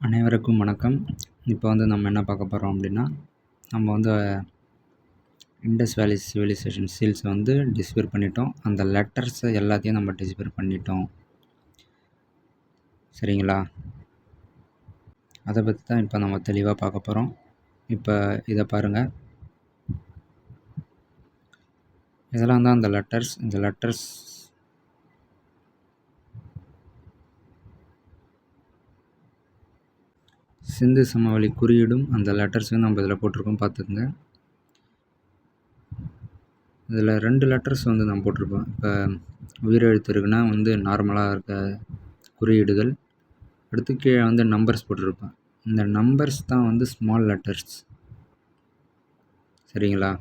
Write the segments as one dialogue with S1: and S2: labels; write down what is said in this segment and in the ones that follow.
S1: அனைவருக்கும் வணக்கம். இப்போ வந்து நம்ம என்ன பார்க்க போகிறோம் அப்படின்னா, நம்ம வந்து இண்டஸ் வேலி சிவிலைசேஷன் சீல்ஸை வந்து டிஸ்பியர் பண்ணிட்டோம். அந்த லெட்டர்ஸை எல்லாத்தையும் நம்ம டிஸ்பியர் பண்ணிட்டோம். சரிங்களா? அதை பற்றி தான் இப்போ நம்ம தெளிவாக பார்க்க போகிறோம். இப்போ இதை பாருங்கள். இதெல்லாம் தான் அந்த லெட்டர்ஸ். இந்த லெட்டர்ஸ் சிந்து சமவெளி குறியீடும் அந்த லெட்டர்ஸையும் நம்ம இதில் போட்டிருக்கோம், பார்த்துக்குங்க. இதில் 2 லெட்டர்ஸ் வந்து நம்ம போட்டிருப்போம். இப்போ உயிரெழுத்து இருக்குன்னா வந்து நார்மலாக இருக்க குறியீடுகள், அடுத்து கீழே வந்து நம்பர்ஸ் போட்டிருப்பேன். இந்த நம்பர்ஸ் தான் வந்து ஸ்மால் லெட்டர்ஸ். சரிங்களா?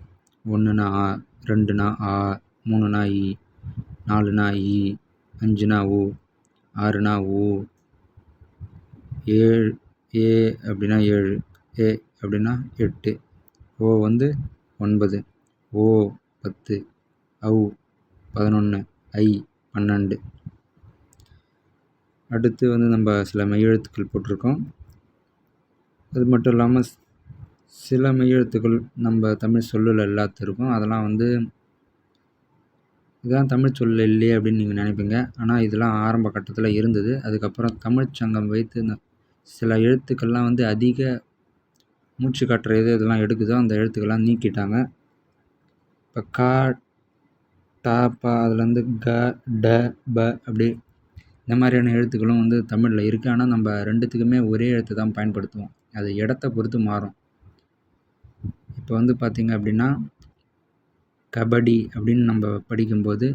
S1: 1னா ஆ, 2னா ஆ, 3னா இ, 4னா இ, 5னா உ, 6னா ஊ, 7 ஏ அப்படின்னா 7, ஏ அப்படின்னா 8, ஓ வந்து 9, ஓ 10, ஔ 11, ஐ 12. அடுத்து வந்து நம்ம சில மெய்யெழுத்துக்கள் போட்டிருக்கோம். அது மட்டும் இல்லாமல் சில மெய்யெழுத்துக்கள் நம்ம தமிழ் சொல்லில் எல்லாத்திருக்கும். அதெல்லாம் வந்து இதுதான் தமிழ் சொல் இல்லையே அப்படின்னு நீங்கள் நினைப்பீங்க. ஆனால் இதெல்லாம் ஆரம்ப கட்டத்தில் இருந்தது. அதுக்கப்புறம் தமிழ்ச்சங்கம் வைத்து சில எழுத்துக்கள்லாம் வந்து அதிக மூச்சு காட்டுற இதெல்லாம் எடுக்குதோ அந்த எழுத்துக்கள்லாம் நீக்கிட்டாங்க. இப்போ கா, டா, பா அதுலேருந்து க, ட, ப அப்படி இந்த மாதிரியான எழுத்துக்களும் வந்து தமிழில் இருக்குது. ஆனால் நம்ம ரெண்டுத்துக்குமே ஒரே எழுத்து தான் பயன்படுத்துவோம். அது இடத்த பொறுத்து மாறும். இப்போ வந்து பார்த்திங்க அப்படின்னா கபடி அப்படின்னு நம்ம படிக்கும்போது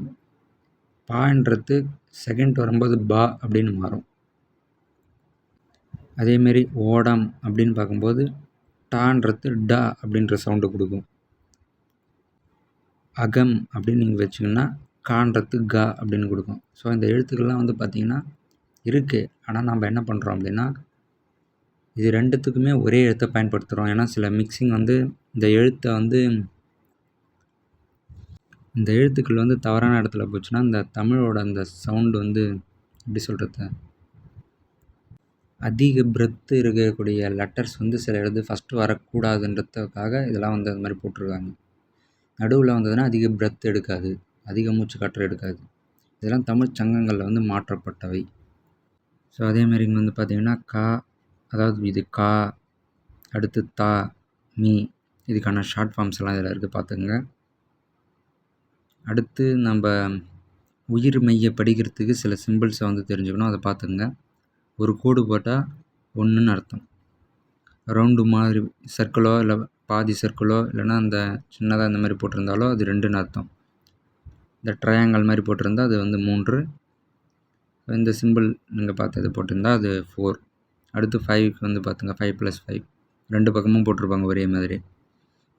S1: பான்றது செகண்ட் வரும்போது பா அப்படின்னு மாறும். அதேமாரி ஓடம் அப்படின்னு பார்க்கும்போது டான்றது டா அப்படின்ற சவுண்டு கொடுக்கும். அகம் அப்படின்னு நீங்கள் வச்சிங்கன்னா கான்றது கா அப்படின்னு கொடுக்கும். ஸோ இந்த எழுத்துக்கள்லாம் வந்து பார்த்திங்கன்னா இருக்குது. ஆனால் நம்ம என்ன பண்ணுறோம் அப்படின்னா இது ரெண்டுத்துக்குமே ஒரே எழுத்தை பயன்படுத்துகிறோம். ஏன்னா சில மிக்சிங் வந்து இந்த எழுத்துக்கள் வந்து தவறான இடத்துல போச்சுன்னா இந்த தமிழோட அந்த சவுண்டு வந்து எப்படி சொல்கிறது, அதிக பிரெத்து இருக்கக்கூடிய லெட்டர்ஸ் வந்து சில எழுத்து ஃபஸ்ட்டு வரக்கூடாதுன்றதுக்காக இதெல்லாம் வந்து அது மாதிரி போட்டிருக்காங்க. நடுவில் வந்ததுன்னா அதிக பிரெத் எடுக்காது, அதிக மூச்சு காற்று எடுக்காது. இதெல்லாம் தமிழ் சங்கங்களில் வந்து மாற்றப்பட்டவை. ஸோ அதேமாரி இங்கே வந்து பார்த்திங்கன்னா கா, அதாவது இது கா, அடுத்து தா, மீ, இதுக்கான ஷார்ட் ஃபார்ம்ஸ் எல்லாம் இதில் இருக்குது, பார்த்துக்குங்க. அடுத்து நம்ம உயிர் மெய்யை படிக்கிறதுக்கு சில சிம்பிள்ஸை வந்து தெரிஞ்சுக்கணும், அதை பார்த்துக்குங்க. ஒரு கோடு போட்டால் ஒன்றுன்னு அர்த்தம். ரவுண்டு மாதிரி சர்க்கிளோ இல்லை பாதி சர்க்கிளோ இல்லைன்னா அந்த சின்னதாக இந்த மாதிரி போட்டிருந்தாலோ அது 2ன்னு அர்த்தம். இந்த ட்ரையாங்கல் மாதிரி போட்டிருந்தா அது வந்து 3. இந்த சிம்பிள் நீங்கள் பார்த்தது போட்டிருந்தா அது 4. அடுத்து 5க்கு வந்து பார்த்துங்க 5 + 5 2 பக்கமும் போட்டிருப்பாங்க ஒரே மாதிரி.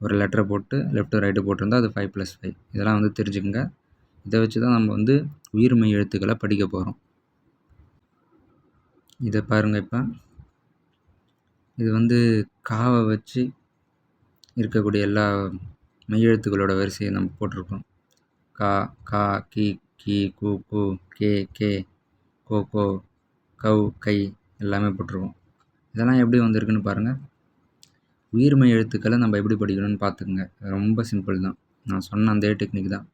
S1: ஒரு லெட்டரை போட்டு லெஃப்ட்டு ரைட்டு போட்டிருந்தா அது 5 + 5. இதெல்லாம் வந்து தெரிஞ்சுக்கங்க. இதை வச்சு தான் நம்ம வந்து உயிர்மெய் எழுத்துக்களை படிக்க போகிறோம். இதை பாருங்கள். இப்போ இது வந்து காவை வச்சு இருக்கக்கூடிய எல்லா மெய்யெழுத்துக்களோட வரிசையை நம்ம போட்டிருக்கோம். கா, கா, கி, கி, கு, கு, கே, கே, கோ, கோ, கவ், கை எல்லாமே போட்டிருக்கோம். இதெல்லாம் எப்படி வந்திருக்குன்னு பாருங்கள். உயிர்மெய் எழுத்துக்களை நம்ம எப்படி படிக்கணும்னு பார்த்துக்குங்க. ரொம்ப சிம்பிள் தான். நான் சொன்ன அந்த டெக்னிக் தான்.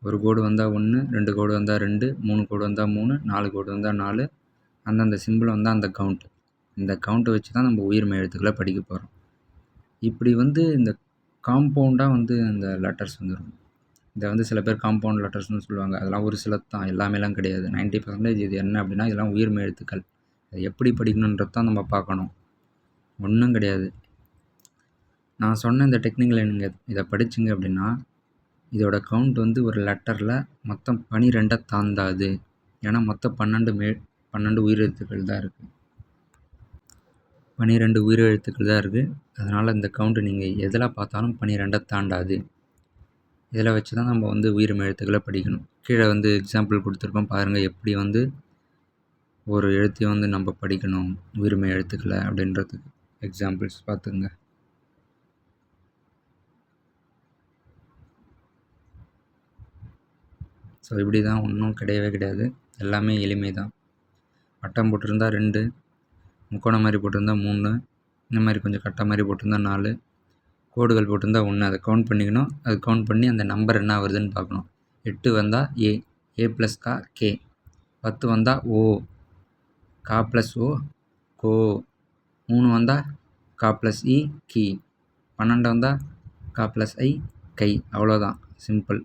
S1: ஒரு கோடு வந்தால் 1, 2 கோடு வந்தால் 2, 3 கோடு வந்தால் 3, 4 கோடு வந்தால் 4. அந்தந்த சிம்பிள் வந்தால் அந்த கவுண்ட். இந்த கவுண்ட்டை வச்சு தான் நம்ம உயிர்மெய் எழுத்துக்களை படிக்க போகிறோம். இப்படி வந்து இந்த காம்பவுண்டாக வந்து இந்த லெட்டர்ஸ் வந்துடும். இதை வந்து சில பேர் காம்பவுண்ட் லெட்டர்ஸ்னு சொல்லுவாங்க. அதெல்லாம் ஒரு சிலது தான், எல்லாமேலாம் கிடையாது. 90% இது என்ன அப்படின்னா இதெல்லாம் உயிர்மெய் எழுத்துக்கள். அது எப்படி படிக்கணுன்றது தான் நம்ம பார்க்கணும். ஒன்றும் கிடையாது. நான் சொன்ன இந்த டெக்னிக்கில் நீங்கள் இதை படிச்சிங்க அப்படின்னா இதோட கவுண்ட் வந்து ஒரு லெட்டரில் மொத்தம் 12 தாண்டாது. ஏன்னா மொத்தம் 12 உயிரெழுத்துக்கள் தான் இருக்குது. 12 உயிரெழுத்துக்கள் தான் இருக்குது. அதனால் இந்த கவுண்ட்டு நீங்கள் எதில் பார்த்தாலும் 12 தாண்டாது. இதில் வச்சு தான் நம்ம வந்து உயிர்மெய் எழுத்துக்களை படிக்கணும். கீழே வந்து எக்ஸாம்பிள் கொடுத்துருக்கோம் பாருங்கள், எப்படி வந்து ஒரு எழுத்தையும் வந்து நம்ம படிக்கணும் உயிர்மெய் எழுத்துக்களை அப்படின்றதுக்கு எக்ஸாம்பிள்ஸ் பார்த்துங்க. ஸோ இப்படி தான், ஒன்றும் கிடையவே கிடையாது. எல்லாமே எளிமை தான். வட்டம் போட்டிருந்தா 2, முக்கோணம் மாதிரி போட்டிருந்தா 3, இந்த மாதிரி கொஞ்சம் கட்டை மாதிரி போட்டிருந்தா 4, கோடுகள் போட்டிருந்தா 1. அதை கவுண்ட் பண்ணிக்கணும். அது கவுண்ட் பண்ணி அந்த நம்பர் என்ன வருதுன்னு பார்க்கணும். 8 வந்தால் ஏ ப்ளஸ் கா கே, 10 வந்தால் ஓ, கா ப்ளஸ் ஓ கோ, 3 வந்தால் கா ப்ளஸ் இ கி, 12 வந்தால் கா ப்ளஸ் ஐ கை. அவ்வளோதான், சிம்பிள்.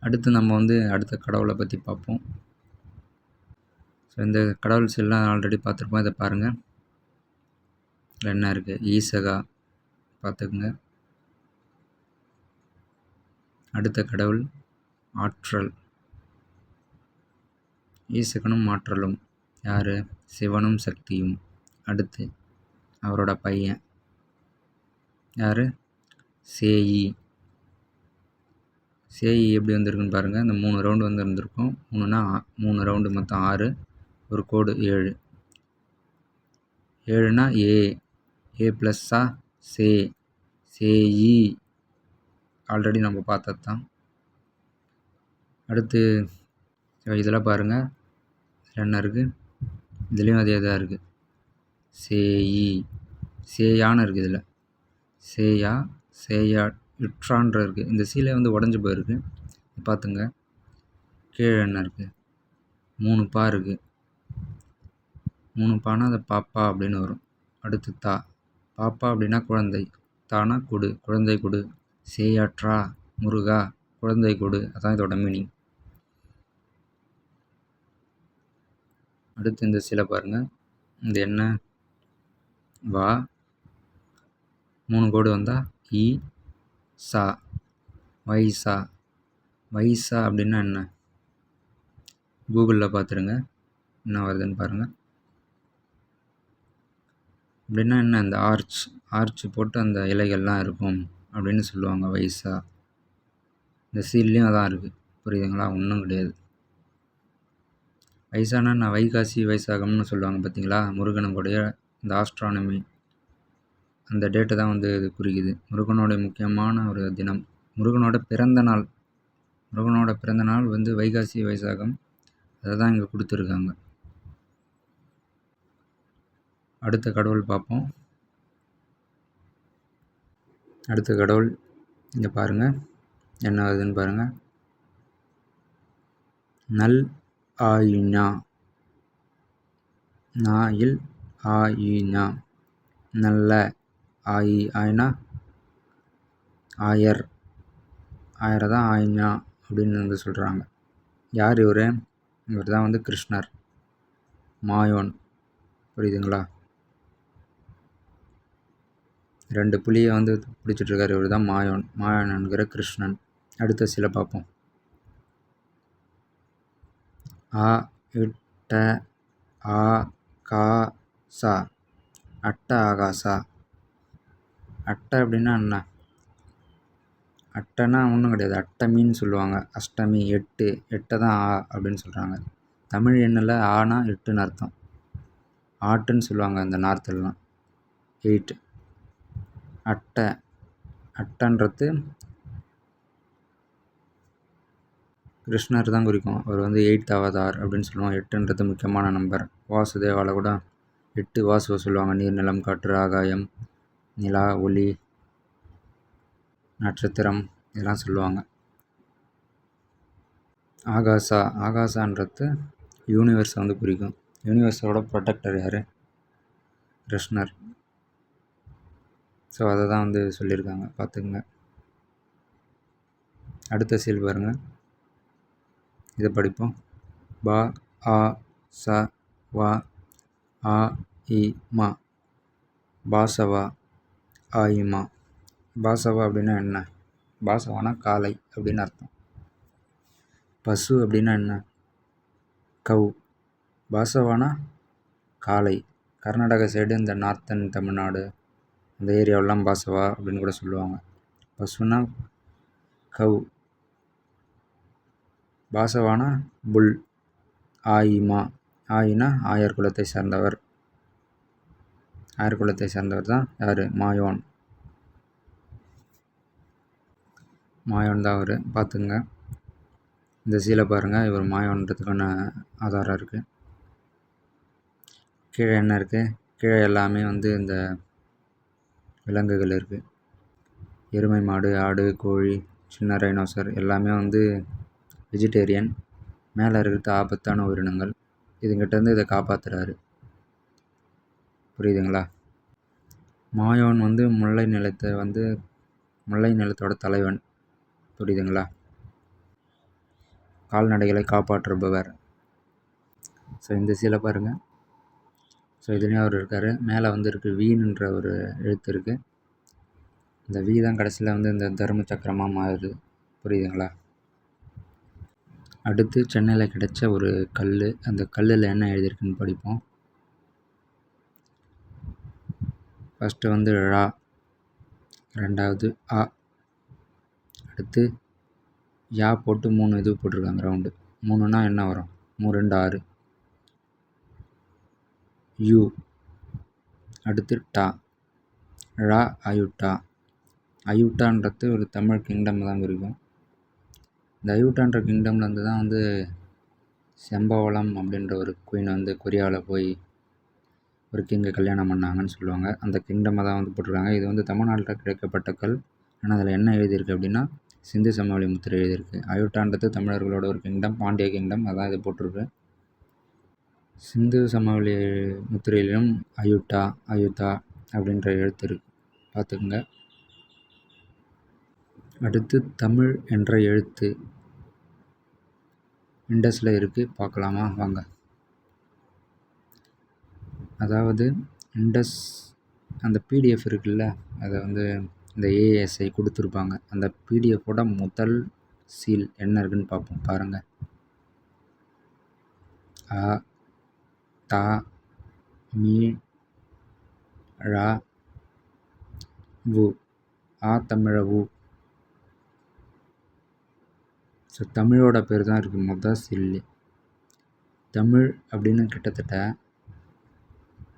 S1: அடுத்து நம்ம அடுத்த கடவுளை பற்றி பார்ப்போம். ஸோ இந்த கடவுள்ஸ் எல்லாம் ஆல்ரெடி பார்த்துருப்போம். இதை பாருங்கள், இதில் என்ன இருக்குது, ஈசகா பார்த்துக்குங்க. அடுத்த கடவுள் ஆற்றல். ஈசகனும் ஆற்றலும் யார்? சிவனும் சக்தியும். அடுத்து அவரோட பையன் யார்? சேயி. சேயி எப்படி வந்திருக்குன்னு பாருங்கள். இந்த 3 ரவுண்டு இருந்திருக்கும். 3னா 3 ரவுண்டு, மொத்தம் 6, ஒரு கோடு 7. 7னா ஏ ப்ளஸ்ஸா சேயி. ஆல்ரெடி நம்ம பார்த்தது தான். அடுத்து இதில் பாருங்கள், என்ன இருக்குது, இதுலேயும் அதே தான் இருக்குது. சேயி, சேயான்னு இருக்குது. இதில் சேயா யுற்றான்ற இருக்குது. இந்த சீலை உடஞ்சி போயிருக்கு, பார்த்துங்க. கீழே என்ன இருக்குது, 3 பா இருக்குது. 3 பானா அது பாப்பா அப்படின்னு வரும். அடுத்து பாப்பா அப்படின்னா குழந்தை, தானா கொடு, குழந்தை கொடு. சேயாற்றா முருகா, குழந்தை கொடு, அதான் இதோட மீனிங். அடுத்து இந்த சிலை பாருங்கள், இந்த என்ன, வா 3 கோடு வந்தால் இ சா, வைசா அப்படின்னா என்ன? கூகுளில் பார்த்துருங்க, என்ன வருதுன்னு பாருங்கள். அப்படின்னா என்ன, இந்த ஆர்ச் போட்டு அந்த இலைகள்லாம் இருக்கும் அப்படின்னு சொல்லுவாங்க, வைசா. இந்த சீல்லையும் அதான் இருக்குது, புரியுதுங்களா? ஒன்றும் கிடையாது. வைசானா நான் வைகாசி வைசாகம்னு சொல்லுவாங்க பார்த்தீங்களா, முருகனுடைய இந்த ஆஸ்ட்ரானமி அந்த டேட்டை தான் இது குறிக்குது. முருகனோட முக்கியமான ஒரு தினம், முருகனோட பிறந்த நாள் வைகாசி வைசாகம். அதை தான் இங்கே கொடுத்துருக்காங்க. அடுத்த கடவுள் பார்ப்போம். அடுத்த கடவுள் இங்கே பாருங்கள், என்ன வருதுன்னு பாருங்கள். நல் ஆயினா, நாயில் ஆயினா, நல்ல ஆயினா ஆயரை தான் ஆயினா அப்படின்னு சொல்கிறாங்க. யார் இவர்? இவர் தான் கிருஷ்ணர், மாயோன். புரியுதுங்களா? 2 புலியை பிடிச்சிட்ருக்காரு. இவர் தான் மாயோன் என்கிற கிருஷ்ணன். அடுத்த சிலை பார்ப்போம். ஆகாசா, அட்ட ஆகாசா. அட்டை அப்படின்னா என்ன? அட்டைனா ஒன்றும் கிடையாது, அஷ்டமின்னு சொல்லுவாங்க. அஷ்டமி 8 தான் அப்படின்னு சொல்கிறாங்க. தமிழ் எண்ணில் ஆனா 8ன்னு அர்த்தம். ஆட்டுன்னு சொல்லுவாங்க இந்த நார்த்துலலாம், 8. அட்டைன்றது கிருஷ்ணர் தான் குறிக்கும். அவர் 8th அவதார் அப்படின்னு சொல்லுவாங்க. 8ன்றது முக்கியமான நம்பர். வாசுதேவாவில் கூட 8 வாசுவை சொல்லுவாங்க. நீர், நிலம், காற்று, ஆகாயம், நிலா, ஒளி, நட்சத்திரம், இதெல்லாம் சொல்லுவாங்க. ஆகாசான்றது யூனிவர்ஸை குறிக்கும். யூனிவர்ஸோட ப்ரொடெக்டர் யார்? கிருஷ்ணர். ஸோ அதை தான் சொல்லியிருக்காங்க, பார்த்துக்குங்க. அடுத்த சீல் பாருங்கள், இதை படிப்போம். பா ஆ ச வா ஆ இ மா, பாசவா ஆயிமா. பாசவா அப்படின்னா என்ன? பாசவானா காளை அப்படின்னு அர்த்தம். பசு அப்படின்னா என்ன? கவு. பாசவானா காளை. கர்நாடகா சைடு, இந்த நார்த்தன் தமிழ்நாடு அந்த ஏரியாவெல்லாம் பாசவா அப்படின்னு கூட சொல்லுவாங்க. பசுனா கவு, பாசவானா புல். ஆயிமா, ஆயினா ஆயர் குலத்தை சேர்ந்தவர். ஆயர் குலத்தை சேர்ந்தவர் தான் யார்? மாயோன் தான் அவர். பார்த்துங்க, இந்த சீலை பாருங்கள், இவர் மாயோன்றதுக்கான ஆதாரம் இருக்குது. கீழே என்ன இருக்குது? கீழே எல்லாமே வந்து இந்த விலங்குகள் இருக்குது. எருமை மாடு, ஆடு, கோழி, சின்ன ரைனோசர் எல்லாமே வந்து வெஜிடேரியன். மேலே இருக்கிறது ஆபத்தான உயிரினங்கள். இதுங்கிட்டேருந்து இதை காப்பாற்றுறாரு. புரியுதுங்களா? மாயோன் வந்து முல்லை நிலத்தோட தலைவன். புரியுதுங்களா? கால்நடைகளை காப்பாற்றுபவர். ஸோ இந்த சீலை பாருங்கள். ஸோ இதுலேயும் அவர் இருக்கார். மேலே வந்து இருக்குது வீணுன்ற ஒரு எழுத்து இருக்குது. இந்த வீ தான் கடைசியில் வந்து இந்த தர்ம சக்கரமாக மாறுது. புரியுதுங்களா? அடுத்து சென்னையில் கிடைச்ச ஒரு கல். அந்த கல்லில் என்ன எழுதியிருக்குன்னு படிப்போம். ஃபஸ்ட்டு வந்து ழா, ரெண்டாவது ஆ, அடுத்து யா போட்டு 3 இது போட்டிருக்காங்க ரவுண்டு. 3னா என்ன வரும்? 3 2 6. யூ, அடுத்து டா, ழா அயுட்டா. அயுட்டான்றது ஒரு தமிழ் கிங்டம் தான் குறிக்கும். இந்த அயுட்டான்ற கிங்டம்லேருந்து தான் வந்து செம்பவளம் அப்படின்ற ஒரு குயின் வந்து கொரியாவில் போய் ஒரு கிங்கை கல்யாணம் பண்ணாங்கன்னு சொல்லுவாங்க. அந்த கிங்டமை தான் வந்து போட்டிருக்காங்க. இது வந்து தமிழ்நாட்டில் கிடைக்கப்பட்ட கல். ஆனால் அதில் என்ன எழுதியிருக்கு அப்படின்னா சிந்து சமவெளி முத்திரை எழுதியிருக்கு. அயுட்டான்றது தமிழர்களோட ஒரு கிங்டம், பாண்டிய கிங்டம். அதான் இது போட்டிருக்கு. சிந்து சமவெளி முத்திரையிலும் அயுட்டா, அயுதா அப்படின்ற எழுத்து இருக்கு, பார்த்துக்குங்க. அடுத்து தமிழ் என்ற எழுத்து இண்டஸில் இருக்குது, பார்க்கலாமா வாங்க. அதாவது இண்டஸ் அந்த பிடிஎஃப் இருக்குல்ல, அதை வந்து இந்த ஏஎஸ்ஐ கொடுத்துருப்பாங்க. அந்த பிடிஎஃபோட முதல் சீல் என்ன இருக்குன்னு பார்ப்போம். பாருங்கள். அ, தா, மீ, ழா, வு. ஆ தமிழ வு. ஸோ தமிழோட பேர் தான் இருக்குது முதல் சீல். தமிழ் அப்படின்னு கிட்டத்தட்ட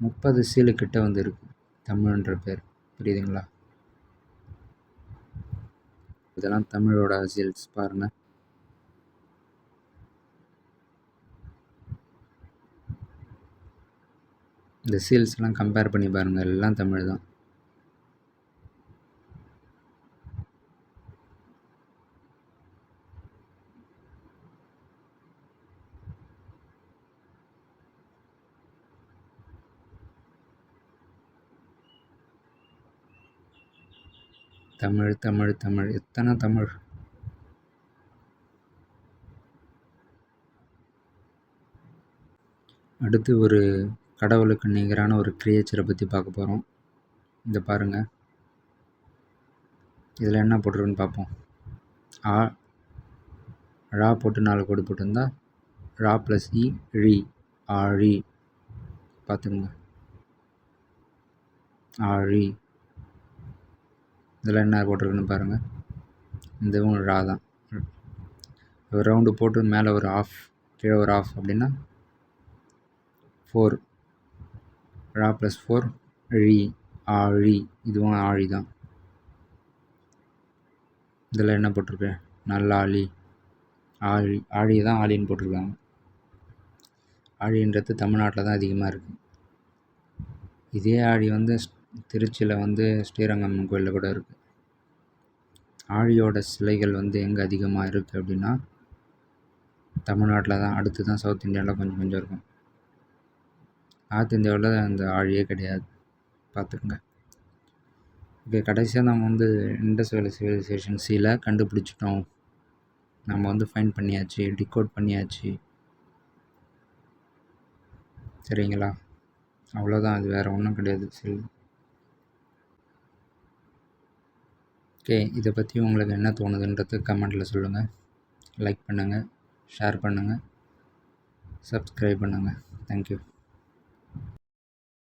S1: 30 சீலு கிட்ட வந்து இருக்குது தமிழ்ன்ற பேர். புரியுதுங்களா? இதெல்லாம் தமிழோட சீல்ஸ் பாருங்கள். இந்த சீல்ஸ்லாம் கம்பேர் பண்ணி பாருங்கள், எல்லாம் தமிழ் தான். தமிழ் தமிழ் தமிழ், எத்தனை தமிழ். அடுத்து ஒரு கடவுளுக்கு நிகரான ஒரு கிரியேச்சரை பற்றி பார்க்க போகிறோம். இதை பாருங்கள். இதில் என்ன போட்டிருக்குன்னு பார்ப்போம். ஆ, ழா போட்டு 4 கோடு போட்டிருந்தா ழா ப்ளஸ் இ, ழி, ஆழி. பார்த்துக்குங்க, ஆழி. இதில் என்ன போட்டிருக்குன்னு பாருங்கள். இதுவும் ழா தான். ஒரு ரவுண்டு போட்டு மேலே ஒரு ஆஃப், கீழே ஒரு ஆஃப் அப்படின்னா 4. ழா ப்ளஸ் 4 ழி, ஆழி. இதுவும் ஆழி தான். இதில் என்ன போட்டிருக்கு? நல்லாழி, ஆழி. ஆழி தான் ஆழின்னு போட்டிருக்காங்க. ஆழின்றது தமிழ்நாட்டில் தான் அதிகமாக இருக்குது. இதே ஆழி வந்து திருச்சியில் வந்து ஸ்ரீரங்கம் கோயிலில் கூட இருக்குது. ஆழியோட சிலைகள் வந்து எங்கே அதிகமாக இருக்குது அப்படின்னா தமிழ்நாட்டில் தான். அடுத்து தான் சவுத் இந்தியாவில் கொஞ்சம் கொஞ்சம் இருக்கும். நார்த் இந்தியாவில் அந்த ஆழியே கிடையாது, பார்த்துக்குங்க. ஓகே, கடைசியாக நம்ம வந்து இண்டஸ் வேலி சிவிலைசேஷன் சீலை கண்டுபிடிச்சிட்டோம். நம்ம வந்து ஃபைண்ட் பண்ணியாச்சு, டிகோட் பண்ணியாச்சு. சரிங்களா? அவ்வளோதான், அது வேறு ஒன்றும் கிடையாது சீல். ஓகே, இதை பற்றி உங்களுக்கு என்ன தோணுதுன்றது கமெண்ட்டில் சொல்லுங்கள். லைக் பண்ணுங்கள், ஷேர் பண்ணுங்கள், சப்ஸ்கிரைப் பண்ணுங்கள். தேங்க்யூ.